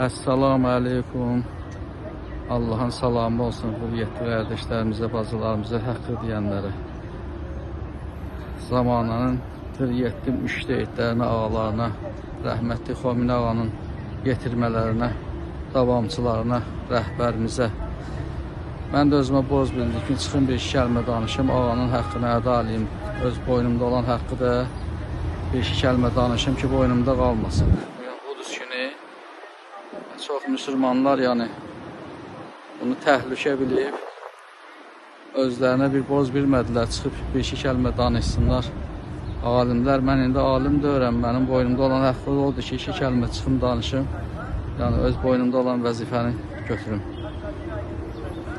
Esselamu Aleyküm. Allah'ın salamı olsun hürriyetli kardeşlerimize, bacılarımıza, hakkı diyenlere. Zamanının hürriyetli müştehitlerine, ağalarına, rahmetli Xomini ağanın getirmelerine, davamçılarına, rəhbərimizə. Mən də özümə borc bildim ki, çıxın bir iki kəlmə danışım, ağanın haqqını əda edeyim. Öz boynumda olan haqqı da bir iki kəlmə danışım ki, boynumda qalmasın. Bugün Quduz günü çox müsəlmanlar yəni bunu təhlükə bilib, özlərinə bir borc bilmədilər, çıxıb bir iki kəlmə danışsınlar. Alimlər, mən indi alim deyirəm, mənim boynumda olan haqqı odur ki, iki kəlmə çıxım danışım. Yəni öz boynumda olan vəzifəni götürüm.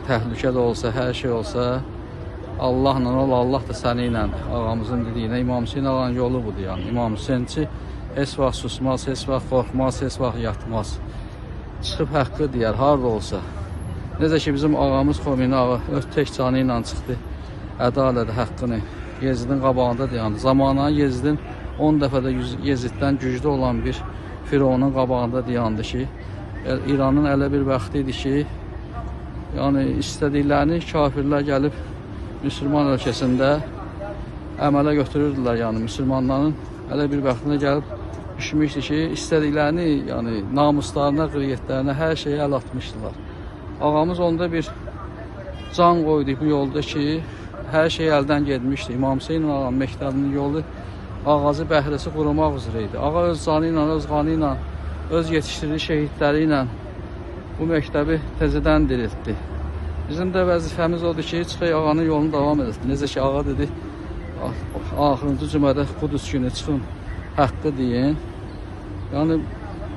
Təhlükə də olsa, hər şey olsa, Allahla ol, Allah da səni ilə. Ağamızın dediyinə, İmam Hüseyin ağanın yolu budur yəni. İmam Hüseyinçi heç vaxt susmaz, heç vaxt qorxmaz, heç vaxt yatmaz. Çıxıb haqqı deyər, harada olsa. Necə ki bizim ağamız Xomini ağa öz tək canı ilə çıxdı, əda elədi haqqını. Yezidin qabağında dayandı. Zamanı Yezidin 10 dəfə də Yeziddən güclü olan bir Firavunun qabağında dayandı ki, İranın elə bir vaxtı idi ki, yəni istədiklərini kafirlər gəlib Müslüman ölkəsində əmələ götürürdülər. Yəni müsəlmanların elə bir vaxtına gəlib düşmüşdü ki, istədiklərini, yəni namuslarına, qüriyyətlərinə hər şeyi əl atmışdılar. Ağamız onda bir can qoydu bu yolda ki, hər şey əldən getmişdi. İmam Hüseyin ağanın məktəbinin yolu ağacı bəhrəsi qurumaq üzrə idi. Ağa öz canı ilə, öz qanı ilə, öz yetişdirdiyi şəhidləri ilə bu məktəbi təzədən diriltdi. Bizim də vəzifəmiz odur ki, çıxaq ağanın yolunu davam edək. Necə ki, ağa dedi, axırıncı cümədə Quduz günü çıxın, haqqı deyin. Yəni,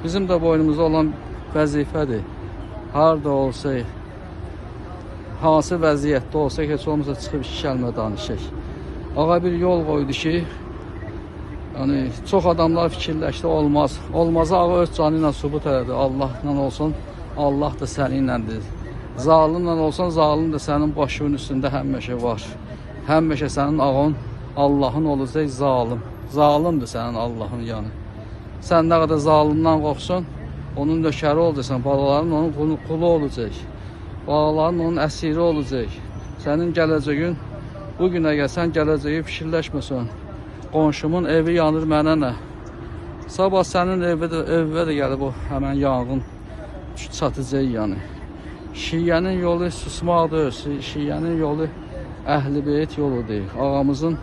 bizim də boynumuzda olan vəzifədir. Harada olsa, hansı vəziyyətdə olsa, heç olmasa çıxıb iki kəlmə danışaq. Ağa bir yol qoydu ki, yəni, çox adamlar fikirləşdi, olmaz. Olmazı ağa öz canı ilə sübut elədi. Allahla olsun, Allah da səninlədir. Zalimlə olsan, zalim də sənin başının üstündə həmişə var. Həmişə sənin ağın Allahın olacaq zalim. Zalimdir sənin Allahın yəni. Sən nə qədər zalimdən qorxsun, onun nökəri olacaqsan, balaların onun qulu olacaq. Balaların onun əsiri olacaq. Sənin gələcəyin, bugün əgər sən gələcəyi fikirləşməsən, qonşumun evi yanır mənə nə? Sabah sənin evə də gəlib o həmən yanğın çatacaq yəni. Şiyyənin yolu susmaqdır, şiyyənin yolu Əhl-i Beyt yoludur. Ağamızın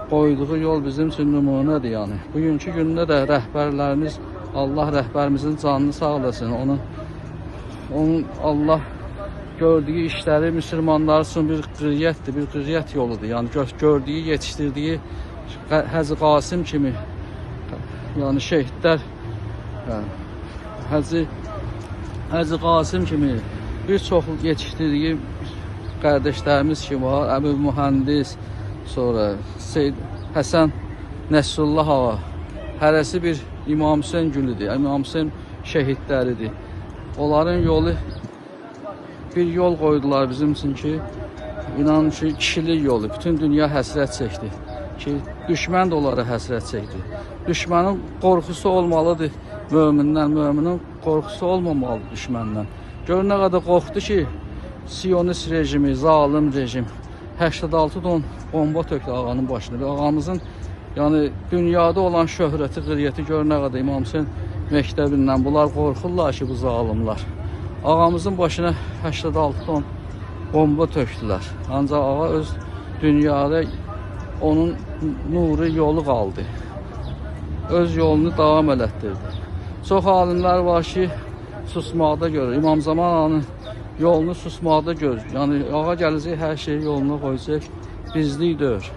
qoyduğu yol bizim üçün nümunədir yəni. Bugünkü gündə də rəhbərlərimiz, Allah rəhbərimizin canını sağlasın. Onun Allah gördüyü işləri müsəlmanlar üçün bir qüriyyətdir, bir qüriyyət yoludur. Yəni gördüyü, yetişdirdiyi Həzi Qasım kimi, yəni şəhidlər, Həzi Qasım kimi bir çox yetişdirdiyi qardaşlarımız ki var, Əbu Mühəndis, sonra Seyyid Həsən Nəsrullah ağa, hərəsi bir İmam Hüseyin gülüdür, İmam Hüseyin şəhidləridir. Onların yolu, bir yol qoydular bizim üçün ki, inanın ki, kişilik yolu, bütün dünya həsrət çəkdi ki, düşmən də onlara həsrət çəkdi. Düşmənin qorxusu olmalıdır mömindən, möminin qorxusu olmamalıdır düşməndən. Gör nə qədər qorxdu ki, Siyonist rejimi, zalim rejim 86 ton bomba tökdü ağanın başına. Və ağamızın yəni, dünyada olan şöhrəti, qüriyyəti gör nə qədər İmam Hüseyin məktəbindən. Bunlar qorxurlar ki, bu zalimlar. Ağamızın başına 86 ton bomba tökdülər. Ancaq ağa öz dünyada onun nuru yolu qaldı. Öz yolunu davam elətdirdi. Çox alimlər var ki, susmaqda görür. İmam Zaman ağanın yolunu susmaqda görür. Yəni, ağa gələcək, hər şeyi yoluna qoyacaq, bizlik deyir.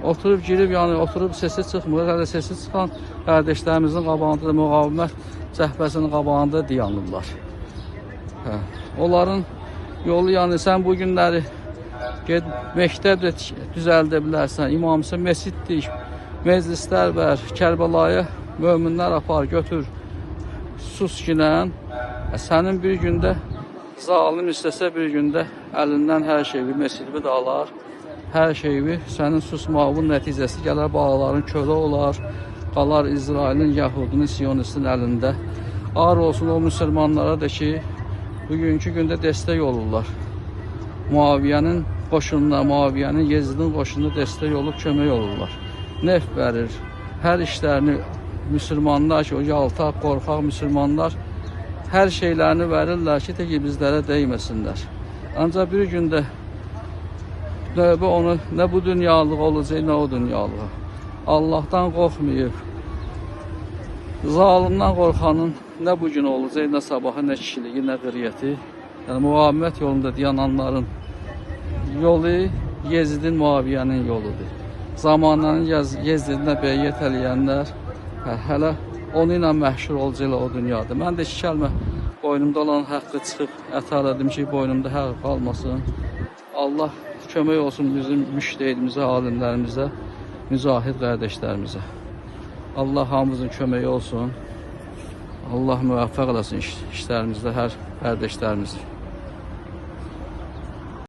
Oturub girib, yəni oturub sesi çıxmır. Hələ sesi çıxan qardaşlərimizin qabağında da müqavimət cəhbəsinin qabağında dayanırlar. Onların yolu, yəni sən bu günləri get məktəb də düzəldə bilərsən. İmam Hüseyin məsciddir, meclislər var, Kərbəlaya möminlər apar, götür, sus ginən. Sənin bir gündə zalim istəsə bir gündə əlindən hər şeyi, məscidini də alar. Hər şeyi sənin susmağın nəticəsi gələr, bağların kölə olar, qalar İsrailin, Yahudinin, Siyonistin əlində. Ağır olsun o müsəlmanlara da ki, bugünkü gündə dəstək olurlar. Muaviyyənin qoşununa, Muaviyyənin, Yezidin qoşununa dəstək olub, kömək olurlar. Neft verir, hər işlərini müsəlmanlar ki, o yaltaq, qorxaq müsəlmanlar hər şeylərini verirlər ki, ki bizlərə dəyməsinlər. Ancaq bir gündə növbə onu nə bu dünyalıq olacaq, nə o dünyalıq. Allahdan qorxmayıb, zalimdən qorxanın nə bu gün olacaq, nə sabahı, nə kişiliyi, nə qiriyyəti. Yəni, müqavimət yolunda dayananların yolu Yezidin, Muaviyyənin yoludur. Zamanların Yezidinə beyyət eləyənlər hələ onu ilə məhşur olacaqlar o dünyada. Mən də iki kəlmə boynumda olan haqqı çıxıb ətələdim ki, boynumda haqq qalmasın. Allah kömək olsun bizim müştəhidimizə, alimlərimizə, mücahid qardaşlarımıza. Allah hamımızın köməyi olsun. Allah müvəffəq eləsin işlərimizdə hər qardaşlarımızı.